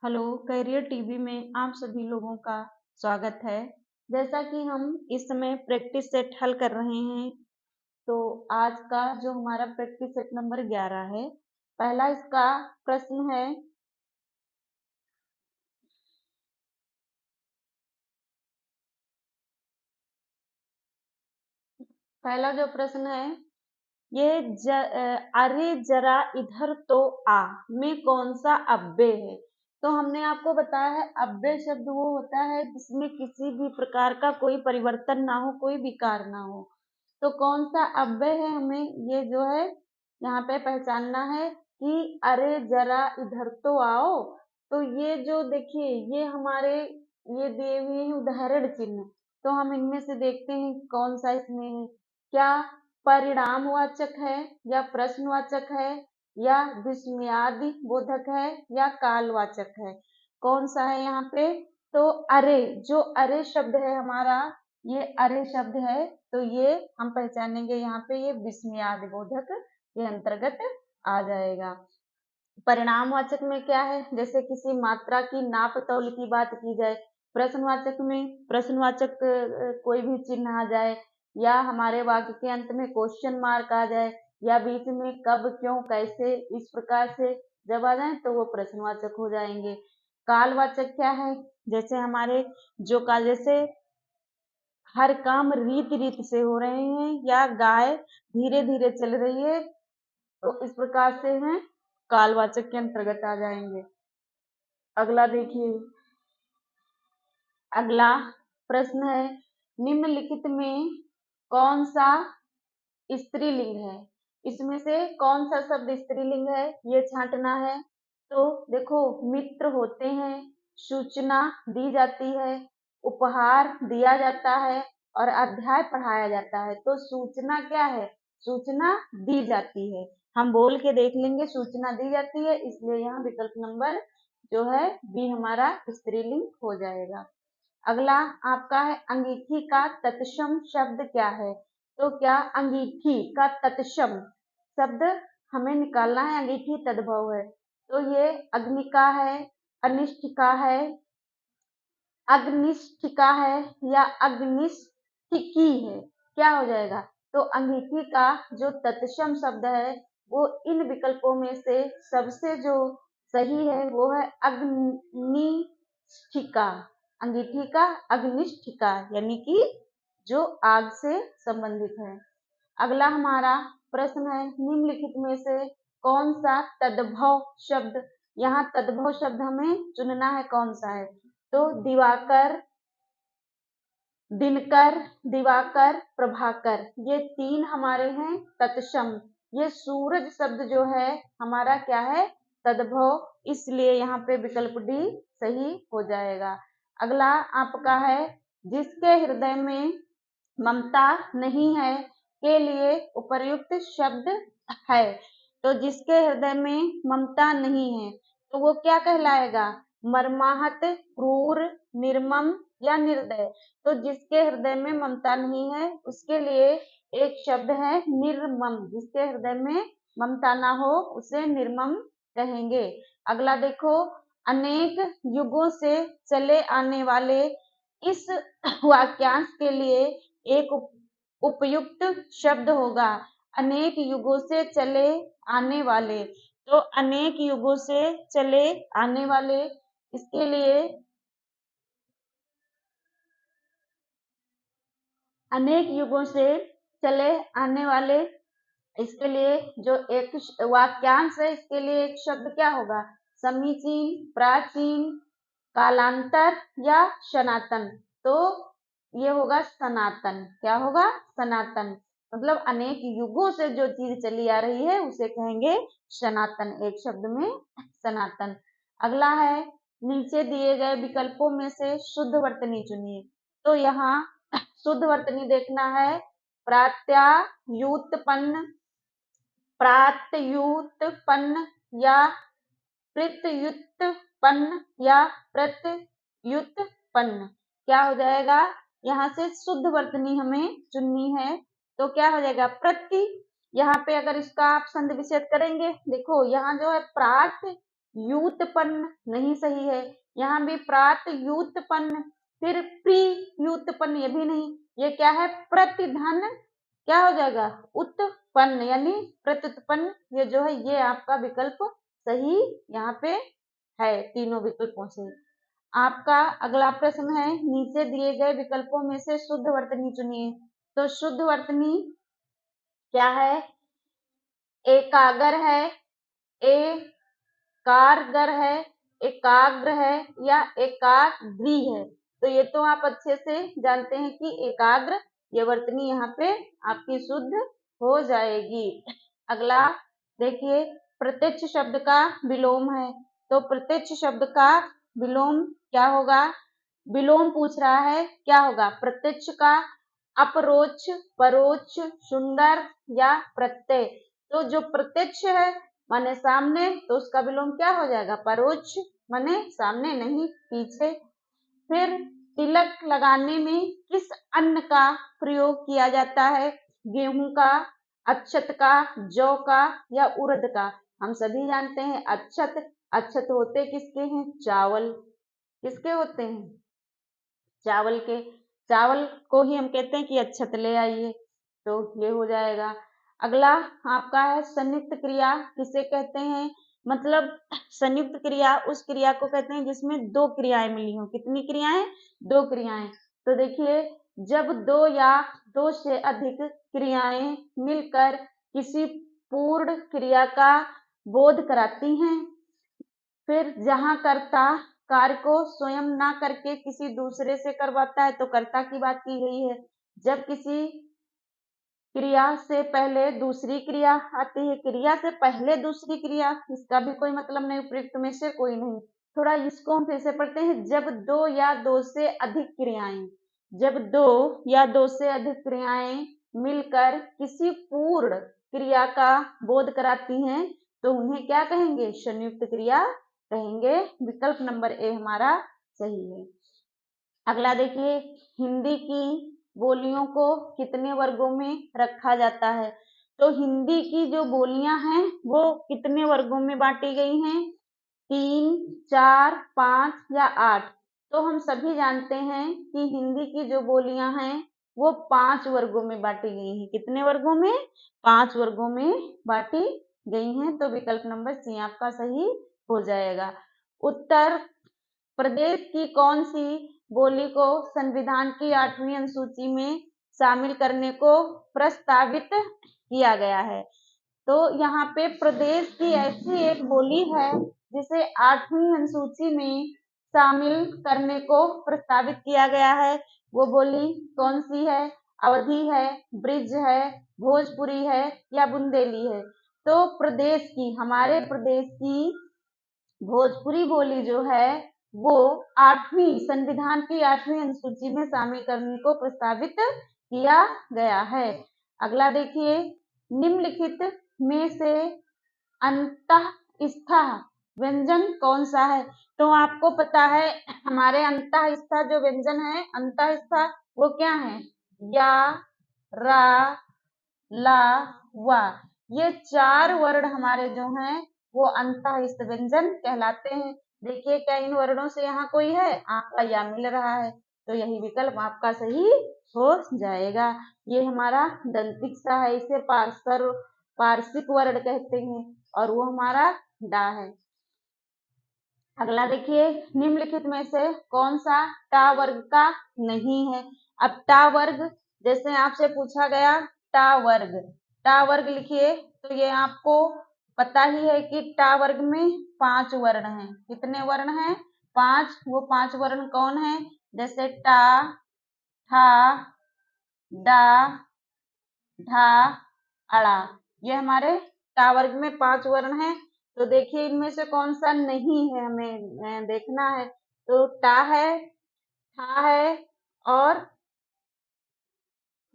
Hello, career TV में आप सभी लोगों का स्वागत है। जैसा कि हम इस समय प्रैक्टिस सेट हल कर रहे हैं, तो आज का जो हमारा प्रैक्टिस सेट नंबर 11 है, पहला इसका प्रश्न है, पहला जो प्रश्न है ये अरे जरा इधर तो आ में कौन सा अव्यय है। तो हमने आपको बताया है अव्यय शब्द वो होता है जिसमें किसी भी प्रकार का कोई परिवर्तन ना हो, कोई विकार ना हो। तो कौन सा अव्यय है हमें ये जो है यहाँ पे पहचानना है कि अरे जरा इधर तो आओ। तो ये जो देखिए ये हमारे ये दिए हुए हैं उदाहरण चिन्ह। तो हम इनमें से देखते हैं कौन सा इसमें है। क्या परिणामवाचक है या प्रश्नवाचक है या विस्मयादि बोधक है या कालवाचक है। कौन सा है यहाँ पे। तो अरे जो अरे शब्द है हमारा ये अरे शब्द है तो ये हम पहचानेंगे यहाँ पे ये विस्मयादि बोधक के अंतर्गत आ जाएगा। परिणामवाचक में क्या है, जैसे किसी मात्रा की नाप तौल की बात की जाए। प्रश्नवाचक में प्रश्नवाचक कोई भी चिन्ह आ जाए या हमारे वाक्य के अंत में क्वेश्चन मार्क आ जाए या बीच में कब क्यों कैसे इस प्रकार से जब आ जाए तो वो प्रश्नवाचक हो जाएंगे। कालवाचक क्या है, जैसे हमारे जो काल जैसे हर काम रीति रीति से हो रहे हैं या गाय धीरे धीरे चल रही है तो इस प्रकार से हैं कालवाचक के अंतर्गत आ जाएंगे। अगला देखिए, अगला प्रश्न है निम्नलिखित में कौन सा स्त्रीलिंग है। इसमें से कौन सा शब्द स्त्रीलिंग है ये छांटना है। तो देखो मित्र होते हैं, सूचना दी जाती है, उपहार दिया जाता है और अध्याय पढ़ाया जाता है। तो सूचना क्या है, सूचना दी जाती है। हम बोल के देख लेंगे सूचना दी जाती है, इसलिए यहाँ विकल्प नंबर जो है बी हमारा स्त्रीलिंग हो जाएगा। अगला आपका है अंगीठी का तत्सम शब्द क्या है। तो क्या अंगीठी का तत्सम शब्द हमें निकालना है, अंगीठी तद्भव है तो ये अग्निका है, अनिष्ठिका है, अग्निष्ठिका है या अग्निष्ठिकी है। क्या हो जाएगा, तो अंगीठी का जो तत्सम शब्द है वो इन विकल्पों में से सबसे जो सही है वो है अग्निष्ठिका। अंगीठी का अग्निष्ठिका यानी कि जो आग से संबंधित है। अगला हमारा प्रश्न है निम्नलिखित में से कौन सा तद्भव शब्द, यहाँ तद्भव शब्द हमें चुनना है कौन सा है। तो दिवाकर, दिनकर, दिवाकर, प्रभाकर ये तीन हमारे हैं तत्सम। ये सूरज शब्द जो है हमारा क्या है तद्भव, इसलिए यहाँ पे विकल्प डी सही हो जाएगा। अगला आपका है जिसके हृदय में ममता नहीं है के लिए उपर्युक्त शब्द है। तो जिसके हृदय में ममता नहीं है तो वो क्या कहलाएगा, मर्माहत, क्रूर, निर्मम या निर्दय। तो जिसके हृदय में ममता नहीं है उसके लिए एक शब्द है निर्मम, जिसके हृदय में ममता ना हो उसे निर्मम कहेंगे। अगला देखो, अनेक युगों से चले आने वाले इस वाक्यांश के लिए एक उपयुक्त शब्द होगा। अनेक युगों से चले आने वाले, तो अनेक युगों से चले आने वाले इसके लिए अनेक युगों से चले आने वाले इसके लिए जो एक वाक्यांश है इसके लिए एक शब्द क्या होगा, समीचीन, प्राचीन, कालांतर या सनातन। तो ये होगा सनातन। क्या होगा, सनातन। मतलब अनेक युगों से जो चीज चली आ रही है उसे कहेंगे सनातन, एक शब्द में सनातन। अगला है नीचे दिए गए विकल्पों में से शुद्ध वर्तनी चुनिए। तो यहाँ शुद्ध वर्तनी देखना है प्रात्यायुत्पन्न, प्रातयुत्पन्न या प्रत्युत्पन्न या प्रत्युत्पन्न। क्या हो जाएगा, यहाँ से शुद्ध वर्तनी हमें चुननी है तो क्या हो जाएगा प्रति। यहाँ पे अगर इसका आप संधि विच्छेद करेंगे, देखो यहाँ जो है प्रात युत्पन्न नहीं सही है। यहाँ भी प्रातयुत्पन्न, फिर प्रियुत्पन्न, ये भी नहीं। ये क्या है? प्रतिधन क्या हो जाएगा? उत्पन्न यानी प्रत्युत्पन्न। ये जो है ये आपका विकल्प सही यहाँ पे है, तीनों विकल्पों से। आपका अगला प्रश्न है, नीचे दिए गए विकल्पों में से शुद्ध वर्तनी चुनिए। तो शुद्ध वर्तनी क्या है? एकागर है, एकारगर है, एकाग्र है या एकाग्री है। तो ये तो आप अच्छे से जानते हैं कि एकाग्र, ये वर्तनी यहाँ पे आपकी शुद्ध हो जाएगी। अगला देखिए, प्रत्यक्ष शब्द का विलोम है। तो प्रत्यक्ष शब्द का विलोम क्या होगा? विलोम पूछ रहा है, क्या होगा? प्रत्यक्ष का अपरोक्ष, परोक्ष, सुंदर या प्रत्यय। तो जो प्रत्यक्ष है माने सामने, तो उसका विलोम क्या हो जाएगा? परोक्ष, माने सामने नहीं पीछे। फिर तिलक लगाने में किस अन्न का प्रयोग किया जाता है? गेहूं का, अक्षत का, जौ का या उड़द का? हम सभी जानते हैं अक्षत। अक्षत होते किसके हैं? चावल। किसके होते हैं? चावल के। चावल को ही हम कहते हैं कि अक्षत ले आइए, तो ये हो जाएगा। अगला आपका है, संयुक्त क्रिया किसे कहते हैं? मतलब संयुक्त क्रिया उस क्रिया को कहते हैं जिसमें दो क्रियाएं मिली हो। कितनी क्रियाएं? दो क्रियाएं। तो देखिए, जब दो या दो से अधिक क्रियाएं मिलकर किसी पूर्ण क्रिया का बोध कराती हैं, फिर जहां कर्ता कार्य को स्वयं ना करके किसी दूसरे से करवाता है, तो कर्ता की बात की गई है। जब किसी क्रिया से पहले दूसरी क्रिया आती है, क्रिया से पहले दूसरी क्रिया, इसका भी कोई मतलब नहीं, उपयुक्त में से कोई नहीं। थोड़ा इसको हम फिर से पढ़ते हैं। जब दो या दो से अधिक क्रियाएं, जब दो या दो से अधिक क्रियाएं मिलकर किसी पूर्ण क्रिया का बोध कराती हैं, तो उन्हें क्या कहेंगे? संयुक्त क्रिया कहेंगे। विकल्प नंबर ए हमारा सही है। अगला देखिए, हिंदी की बोलियों को कितने वर्गों में रखा जाता है? तो हिंदी की जो बोलियां हैं वो कितने वर्गों में बांटी गई हैं? 3, 4, 5 या 8? तो हम सभी जानते हैं कि हिंदी की जो बोलियां हैं वो 5 वर्गों में बांटी गई हैं। कितने वर्गों में? 5 वर्गों में बांटी गई हैं। तो विकल्प नंबर सी आपका सही हो जाएगा। उत्तर प्रदेश की कौन सी बोली को संविधान की 8वीं अनुसूची में शामिल करने को प्रस्तावित किया गया है? तो यहाँ पे प्रदेश की ऐसी एक बोली है जिसे 8वीं अनुसूची में शामिल करने को प्रस्तावित किया गया है। वो बोली कौन सी है? अवधी है, ब्रिज है, भोजपुरी है या बुंदेली है? तो प्रदेश की, हमारे प्रदेश की भोजपुरी बोली जो है वो 8वीं, संविधान की 8वीं अनुसूची में शामिल करने को प्रस्तावित किया गया है। अगला देखिए, निम्नलिखित में से अंतःस्थ व्यंजन कौन सा है? तो आपको पता है हमारे अंतःस्थ जो व्यंजन है, अंतःस्थ वो क्या है? या, रा, ला, वा। ये 4 वर्ण हमारे जो हैं वो अंतःस्थ व्यंजन कहलाते हैं। देखिए, क्या इन वर्णों से यहाँ कोई है? आपका या मिल रहा है, तो यही विकल्प आपका सही हो जाएगा। ये हमारा दंतिक सा है, इसे पार्श्विक वर्ण कहते हैं और वो हमारा डा है। अगला देखिए, निम्नलिखित में से कौन सा टा वर्ग का नहीं है? अब टा वर्ग, जैसे आपसे पूछा गया टा वर्ग, टा वर्ग लिखिए। तो ये आपको पता ही है कि टा वर्ग में 5 वर्ण हैं। कितने वर्ण हैं? 5। वो 5 वर्ण कौन है? जैसे टा, ठा, डा, ढा, अड़ा। ये हमारे टा वर्ग में 5 वर्ण हैं। तो देखिए, इनमें से कौन सा नहीं है हमें देखना है। तो टा है, ठा है और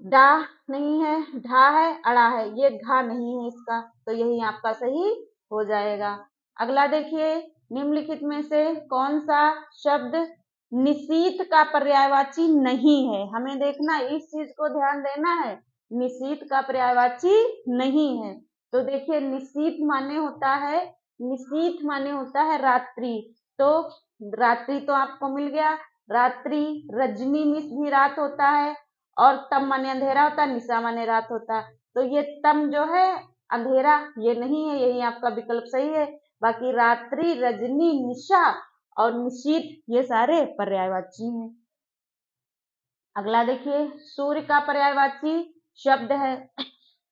डा नहीं है, ढा है, अड़ा है। ये घा नहीं है इसका, तो यही आपका सही हो जाएगा। अगला देखिए, निम्नलिखित में से कौन सा शब्द निशीथ का पर्यायवाची नहीं है? हमें देखना, इस चीज को ध्यान देना है। निशीथ का पर्यायवाची नहीं है। तो देखिए, निशीथ माने होता है निशीथ माने होता है रात्रि, तो रात्रि तो आपको मिल गया। रात्रि, रजनी मिस भी रात होता है, और तम माने अंधेरा होता है, निशा माने रात होता है। तो ये तम जो है अंधेरा, ये नहीं है, यही आपका विकल्प सही है। बाकी रात्रि, रजनी, निशा और निशीथ ये सारे पर्यायवाची हैं। अगला देखिए, सूर्य का पर्यायवाची शब्द है।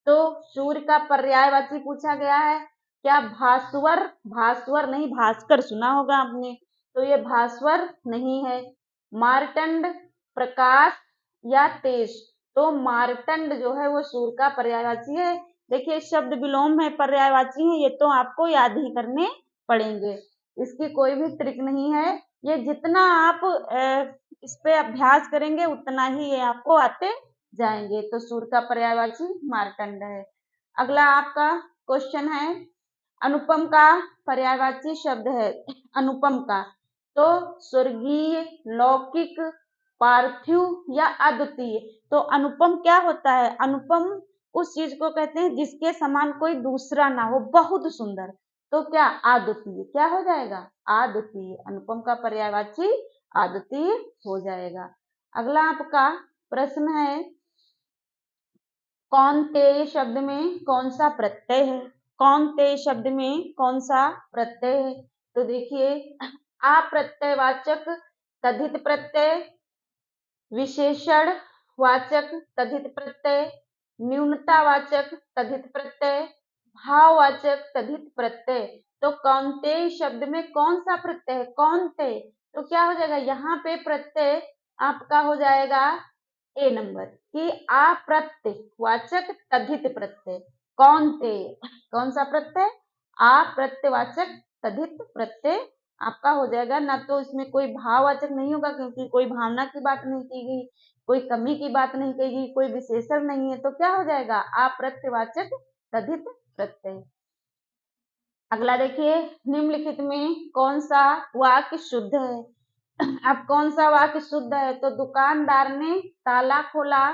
तो सूर्य का पर्यायवाची पूछा गया है। क्या भास्वर, भास्वर नहीं भास्कर सुना होगा आपने, तो ये भास्वर नहीं है। मार्तंड, प्रकाश या तेज, तो मार्तंड जो है वो सूर्य का पर्यायवाची है। देखिए शब्द विलोम है, पर्यायवाची है, ये तो आपको याद ही करने पड़ेंगे, इसकी कोई भी ट्रिक नहीं है। ये जितना आप इस पे अभ्यास करेंगे उतना ही ये आपको आते जाएंगे। तो सूर्य का पर्यायवाची मार्तंड है। अगला आपका क्वेश्चन है, अनुपम का पर्यायवाची शब्द है। अनुपम का, तो स्वर्गीय, लौकिक, पार्थिव या अद्वितीय। तो अनुपम क्या होता है? अनुपम उस चीज को कहते हैं जिसके समान कोई दूसरा ना हो, बहुत सुंदर। तो क्या अद्वितीय क्या हो जाएगा? अद्वितीय। अनुपम का पर्यायवाची अद्वितीय हो जाएगा। अगला आपका प्रश्न है, कौनतेय शब्द में कौन सा प्रत्यय है? कौनतेय शब्द में कौन सा प्रत्यय है? तो देखिए, अप्रत्ययवाचक तद्धित प्रत्यय, विशेषण वाचक तद्धित प्रत्यय, न्यूनतावाचक तद्धित प्रत्यय, भाववाचक तद्धित प्रत्यय। तो कौनतेय शब्द में कौन सा प्रत्यय है? कौनतेय, तो क्या हो जाएगा? यहाँ पे प्रत्यय आपका हो जाएगा ए नंबर कि अप्रत्ययवाचक तद्धित प्रत्यय। कौनतेय कौन सा प्रत्यय? अप्रत्ययवाचक तद्धित प्रत्यय आपका हो जाएगा। ना तो इसमें कोई भाववाचक नहीं होगा, क्योंकि कोई भावना की बात नहीं की गई, कोई कमी की बात नहीं कही गई, कोई विशेषण नहीं है, तो क्या हो जाएगा? अप्रत्ययवाचक तद्धित प्रत्यय। अगला देखिए, निम्नलिखित में कौन सा वाक्य शुद्ध है? अब कौन सा वाक्य शुद्ध है? तो दुकानदार ने ताला खोला।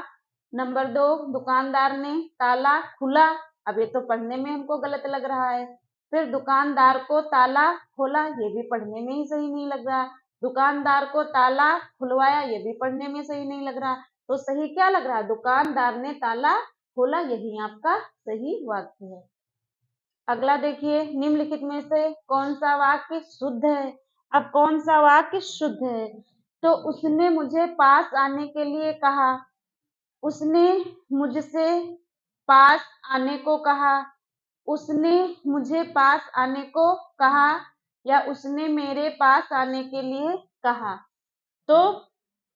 नंबर 2, दुकानदार ने ताला खुला। अब ये तो पढ़ने में हमको गलत लग रहा है। फिर दुकानदार को ताला खोला, ये भी पढ़ने में ही सही नहीं लग रहा। दुकानदार को ताला खुलवाया, ये भी पढ़ने में सही नहीं लग रहा। तो सही क्या लग रहा है? दुकानदार ने ताला खोला, यही आपका सही वाक्य है। अगला देखिए, निम्नलिखित में से कौन सा वाक्य शुद्ध है? अब कौन सा वाक्य शुद्ध है? तो उसने मुझे पास आने के लिए कहा। उसने मुझसे पास आने को कहा। उसने मुझे पास आने को कहा, या उसने मेरे पास आने के लिए कहा। तो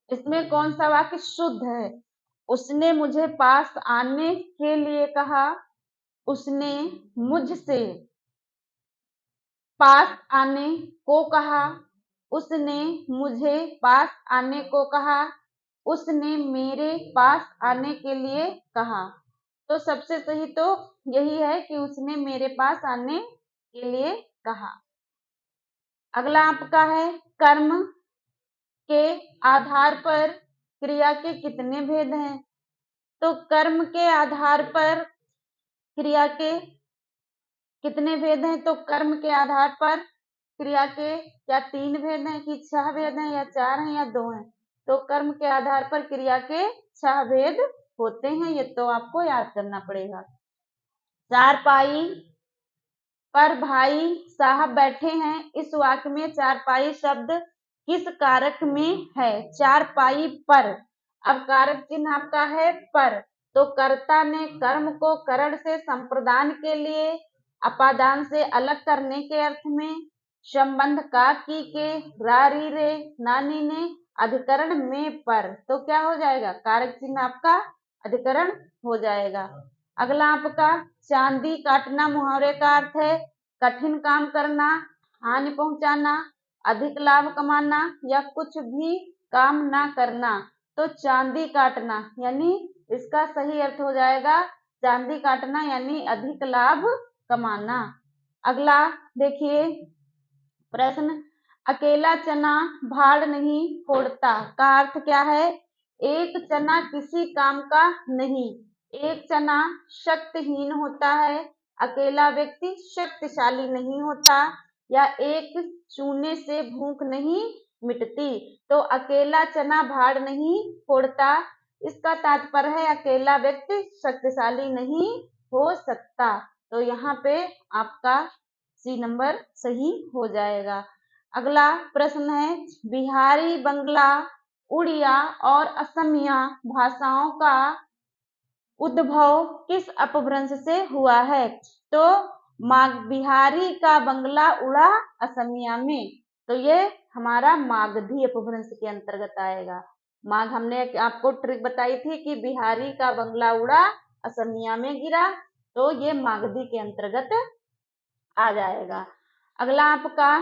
इसमें कौन सा वाक्य शुद्ध है? उसने मुझे पास आने के लिए कहा, उसने मुझसे पास आने को कहा, उसने मुझे पास आने को कहा, उसने मेरे पास आने के लिए कहा। तो सबसे सही तो यही है कि उसने मेरे पास आने के लिए कहा। अगला आपका है, कर्म के आधार पर क्रिया के कितने भेद हैं? तो कर्म के आधार पर क्रिया के कितने भेद हैं? तो कर्म के आधार पर क्रिया के क्या 3 भेद हैं, कि 6 भेद हैं, या 4 हैं, या 2 हैं? तो कर्म के आधार पर क्रिया के 6 भेद होते हैं, ये तो आपको याद करना पड़ेगा। चारपाई पर भाई साहब बैठे हैं, इस वाक्य में चारपाई शब्द किस कारक में है? चारपाई पर। अब कारक चिन्ह आपका है पर, तो कर्ता ने कर्म को करण से संप्रदान के लिए, अपादान से अलग करने के अर्थ में, संबंध का की के, रारी रे नानी ने, अधिकरण में पर। तो क्या हो जाएगा? कारक चिन्ह आपका अधिकरण हो जाएगा। अगला आपका, चांदी काटना मुहावरे का अर्थ है कठिन काम करना, हानि पहुंचाना, अधिक लाभ कमाना, या कुछ भी काम ना करना। तो चांदी काटना यानी इसका सही अर्थ हो जाएगा चांदी काटना यानी अधिक लाभ कमाना। अगला देखिए प्रश्न, अकेला चना भाड़ नहीं फोड़ता का अर्थ क्या है? एक चना किसी काम का नहीं, एक चना शक्तिहीन होता है, अकेला व्यक्ति शक्तिशाली नहीं होता, या एक चूने से भूख नहीं मिटती। तो अकेला चना भाड़ नहीं फोड़ता, इसका तात्पर्य है अकेला व्यक्ति शक्तिशाली नहीं हो सकता। तो यहाँ पे आपका सी नंबर सही हो जाएगा। अगला प्रश्न है, बिहारी, बंगला, उड़िया और असमिया भाषाओं का उद्भव किस अपभ्रंश से हुआ है? तो बिहारी का बंगला उड़ा असमिया में, तो ये हमारा मागधी अपभ्रंश के अंतर्गत आएगा। हमने आपको ट्रिक बताई थी कि बिहारी का बंगला उड़ा असमिया में गिरा, तो ये मागधी के अंतर्गत आ जाएगा। अगला आपका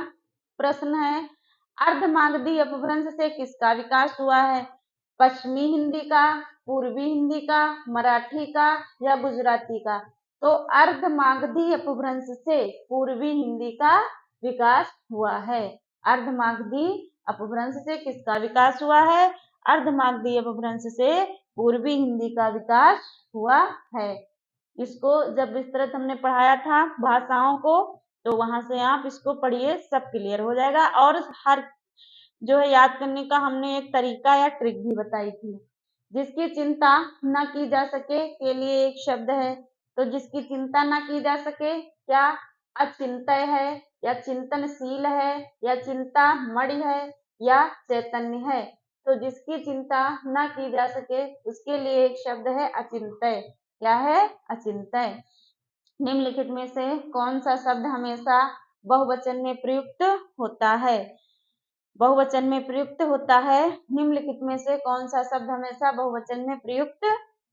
प्रश्न है, अर्धमागधी अपभ्रंश से किसका विकास हुआ है? पश्चिमी हिंदी का, पूर्वी हिंदी का, मराठी का या गुजराती का? तो अर्धमागधी अपभ्रंश से पूर्वी हिंदी का विकास हुआ है। अर्धमागधी अपभ्रंश से किसका विकास हुआ है? अर्धमागधी अपभ्रंश से पूर्वी हिंदी का विकास हुआ है। इसको जब विस्तृत हमने पढ़ाया था भाषाओं को, तो वहां से आप इसको पढ़िए, सब क्लियर हो जाएगा। और हर जो है याद करने का हमने एक तरीका या ट्रिक भी बताई थी। जिसकी चिंता न की जा सके के लिए एक शब्द है, तो जिसकी चिंता न की जा सके क्या अचिंत्य है, या चिंतनशील है, या चिंता मणि है, या चैतन्य है? तो जिसकी चिंता न की जा सके उसके लिए एक शब्द है अचिंत्य। क्या है? अचिंत्य। निम्नलिखित में से कौन सा शब्द हमेशा बहुवचन में प्रयुक्त होता है? बहुवचन में प्रयुक्त होता है, निम्नलिखित में से कौन सा शब्द हमेशा बहुवचन में प्रयुक्त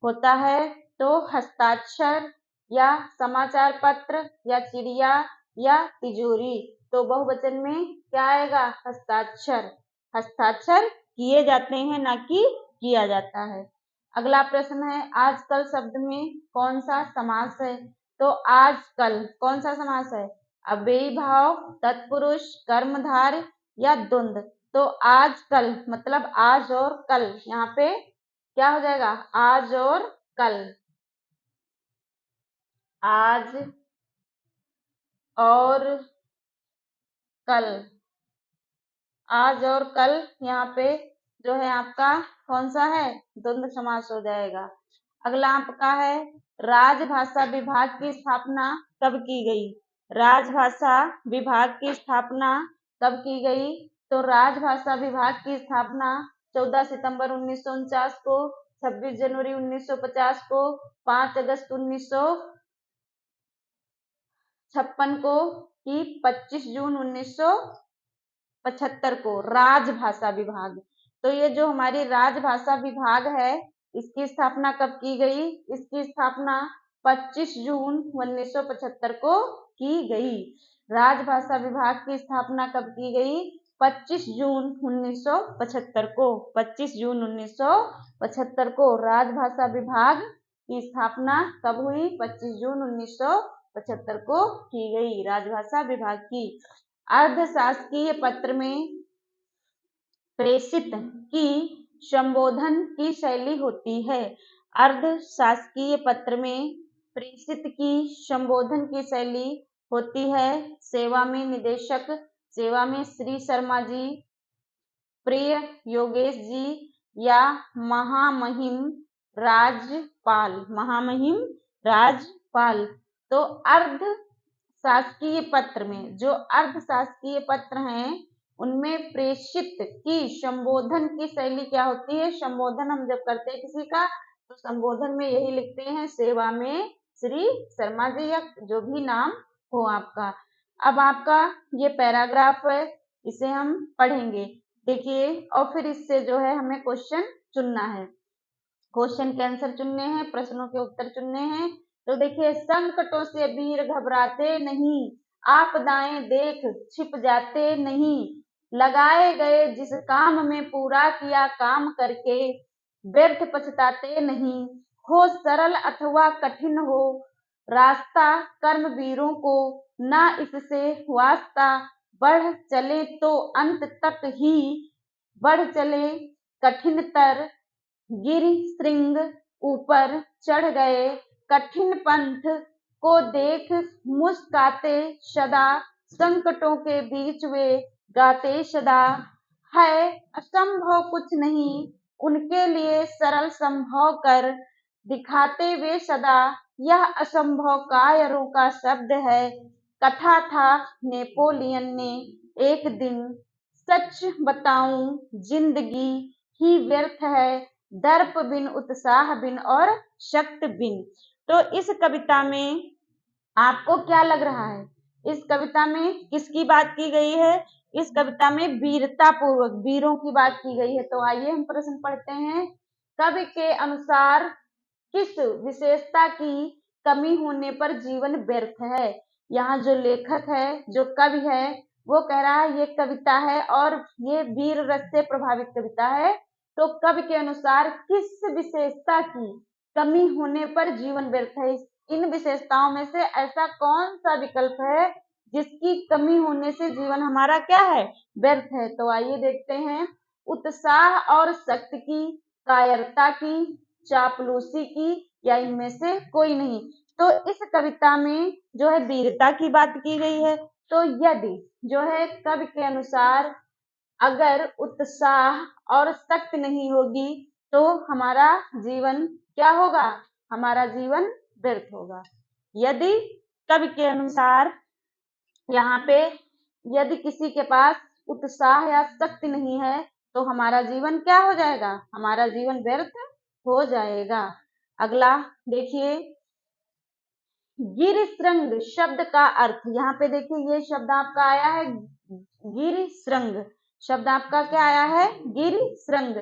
होता है? तो हस्ताक्षर, या समाचार पत्र, या चिड़िया, या तिजोरी? तो बहुवचन में क्या आएगा? हस्ताक्षर। हस्ताक्षर किए जाते हैं, ना कि किया जाता है। अगला प्रश्न है, आजकल शब्द में कौन सा समास है? तो आजकल कौन सा समास है? अव्ययी भाव, तत्पुरुष, कर्मधारय या द्वंद्व? तो आजकल मतलब आज और कल, यहाँ पे क्या हो जाएगा? आज और कल। आज और कल, आज और कल यहाँ पे जो है आपका कौन सा है? द्वंद्व समास हो जाएगा। अगला आपका है, राजभाषा विभाग की स्थापना कब की गई? राजभाषा विभाग की स्थापना कब की गई? तो राजभाषा विभाग की स्थापना 14 सितंबर 1949 को, 26 जनवरी 1950 को, 5 अगस्त 1956 को, कि 25 जून 1975 को? राजभाषा विभाग। तो ये जो हमारी राजभाषा विभाग है, इसकी स्थापना कब की गई? इसकी स्थापना 25 जून 1975 को की गई। राजभाषा विभाग की स्थापना कब की गई? 25 जून 1975 को। 25 जून 1975 को राजभाषा विभाग की स्थापना कब हुई? 25 जून 1975 को की गई, राजभाषा विभाग की। अर्धशासकीय पत्र में प्रेषित की संबोधन की शैली होती है। अर्धशासकीय पत्र में प्रेषित की संबोधन की शैली होती है। सेवा में निदेशक, सेवा में श्री शर्मा जी, प्रिय योगेश जी, या महामहिम राजपाल। महामहिम राजपाल। तो अर्ध शासकीय पत्र में, जो अर्ध शासकीय पत्र हैं, उनमें प्रेषित की संबोधन की शैली क्या होती है? संबोधन हम जब करते हैं किसी का, तो संबोधन में यही लिखते हैं, सेवा में श्री शर्मा जी, या जो भी नाम हो आपका। अब आपका ये पैराग्राफ है, इसे हम पढ़ेंगे, देखिए, और फिर इससे जो है हमें क्वेश्चन चुनना है। क्वेश्चन के आंसर चुनने हैं, प्रश्नों के उत्तर चुनने हैं। तो देखिए, संकटों से वीर घबराते नहीं, आपदाएं देख छिप जाते नहीं, लगाए गए जिस काम में पूरा किया काम करके व्यर्थ पछताते नहीं, हो सरल अथवा कठिन हो रास्ता कर्म वीरों को, ना इससे वास्ता बढ़ चले तो अंत तक ही बढ़ चले कठिनतर, गिरि श्रृंग ऊपर चढ़ गए कठिन पंथ को देख मुस्काते सदा, संकटों के बीच वे गाते सदा। है असंभव कुछ नहीं उनके लिए सरल संभव कर दिखाते वे सदा। यह असंभव कायरों का शब्द है, कथा था नेपोलियन ने एक दिन। सच बताऊं जिंदगी ही व्यर्थ है, दर्प बिन उत्साह बिन और शक्ति बिन। तो इस कविता में आपको क्या लग रहा है? इस कविता में किसकी बात की गई है? इस कविता में वीरता पूर्वक वीरों की बात की गई है। तो आइए हम प्रश्न पढ़ते हैं। कवि के अनुसार किस विशेषता की कमी होने पर जीवन व्यर्थ है? यहाँ जो लेखक है, जो कवि है, वो कह रहा है ये कविता है और ये वीर रस से प्रभावित कविता है। तो कवि के अनुसार किस विशेषता की कमी होने पर जीवन व्यर्थ है? इन विशेषताओं में से ऐसा कौन सा विकल्प है जिसकी कमी होने से जीवन हमारा क्या है? व्यर्थ है। तो आइए देखते हैं। उत्साह और शक्ति की, कायरता की, चापलूसी की, या इनमें से कोई नहीं। तो इस कविता में जो है वीरता की बात की गई है। तो यदि जो है कवि के अनुसार अगर उत्साह और शक्ति नहीं होगी तो हमारा जीवन क्या होगा? हमारा जीवन व्यर्थ होगा। यदि कवि के अनुसार यहाँ पे यदि किसी के पास उत्साह या शक्ति नहीं है तो हमारा जीवन क्या हो जाएगा? हमारा जीवन व्यर्थ हो जाएगा। अगला देखिए, गिरिश्रृंग शब्द का अर्थ। यहाँ पे देखिए ये शब्द आपका आया है गिरिश्रृंग। शब्द आपका क्या आया है? गिरिश्रृंग।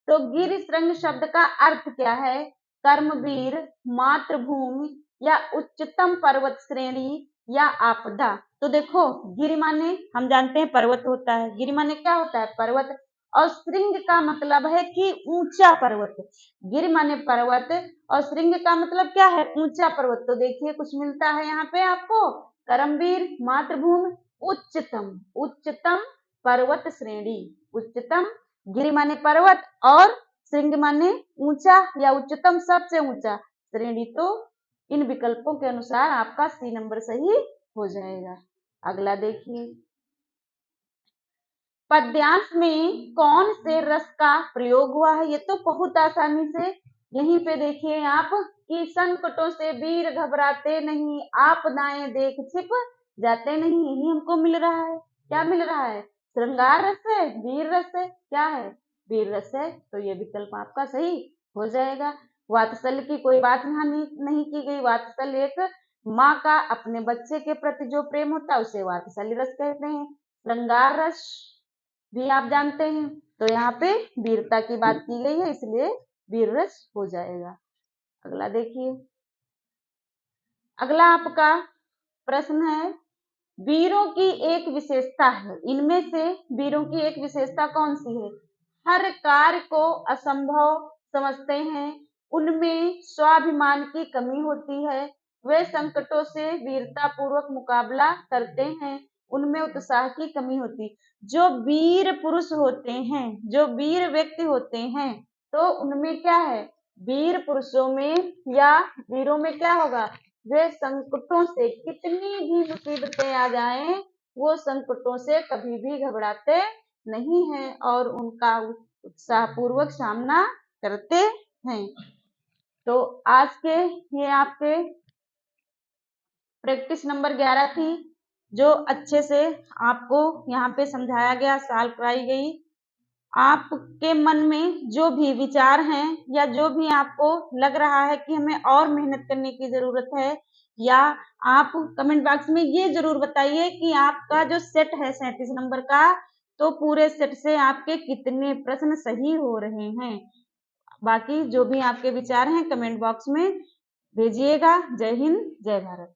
तो गिरिश्रृंग शब्द का अर्थ क्या है? कर्मवीर, मातृभूमि, या उच्चतम पर्वत श्रेणी, या आपदा। तो देखो गिरि माने हम जानते हैं पर्वत होता है, गिरि माने क्या होता है? पर्वत। और श्रृंग का मतलब है कि ऊंचा पर्वत। गिरि माने पर्वत और श्रृंग का मतलब क्या है? ऊंचा पर्वत। तो देखिए कुछ मिलता है यहाँ पे आपको, कर्मवीर, मातृभूमि, उच्चतम, उच्चतम पर्वत श्रेणी। उच्चतम, गिरि माने पर्वत और श्रृंग माने ऊंचा या उच्चतम, सबसे ऊंचा श्रेणी। तो इन विकल्पों के अनुसार आपका सी नंबर सही हो जाएगा। अगला देखिए, पद्यांश में कौन से रस का प्रयोग हुआ है? ये तो बहुत आसानी से यहीं पे देखिए आप कि संकटों से वीर घबराते नहीं, आपदाएं देख छिप जाते नहीं। यही हमको मिल रहा है। क्या मिल रहा है? श्रृंगार रस है, वीर रस है, क्या है? वीर रस है। तो ये विकल्प आपका सही हो जाएगा। वात्सल्य की कोई बात यहाँ नहीं की गई। वात्सल्य एक माँ का अपने बच्चे के प्रति जो प्रेम होता है उसे वात्सल्य रस कहते हैं। श्रृंगार रस भी आप जानते हैं। तो यहाँ पे वीरता की बात की गई है इसलिए वीर रस हो जाएगा। अगला देखिए, अगला आपका प्रश्न है, वीरों की एक विशेषता है। इनमें से वीरों की एक विशेषता कौन सी है? हर कार्य को असंभव समझते हैं, उनमें स्वाभिमान की कमी होती है, वे संकटों से वीरता पूर्वक मुकाबला करते हैं, उनमें उत्साह की कमी होती। जो वीर पुरुष होते हैं, जो वीर व्यक्ति होते हैं, तो उनमें क्या है? वीर पुरुषों में या वीरों में क्या होगा? वे संकटों से कितनी भी मुसीबतें आ जाएं, वो संकटों से कभी भी घबराते नहीं हैं और उनका उत्साहपूर्वक सामना करते हैं। तो आज के ये आपके प्रैक्टिस नंबर 11 थी, जो अच्छे से आपको यहाँ पे समझाया गया, सॉल्व कराई गई। आपके मन में जो भी विचार हैं या जो भी आपको लग रहा है कि हमें और मेहनत करने की जरूरत है, या आप कमेंट बॉक्स में ये जरूर बताइए कि आपका जो सेट है 37 नंबर का, तो पूरे सेट से आपके कितने प्रश्न सही हो रहे हैं। बाकी जो भी आपके विचार हैं कमेंट बॉक्स में भेजिएगा। जय हिंद, जय भारत।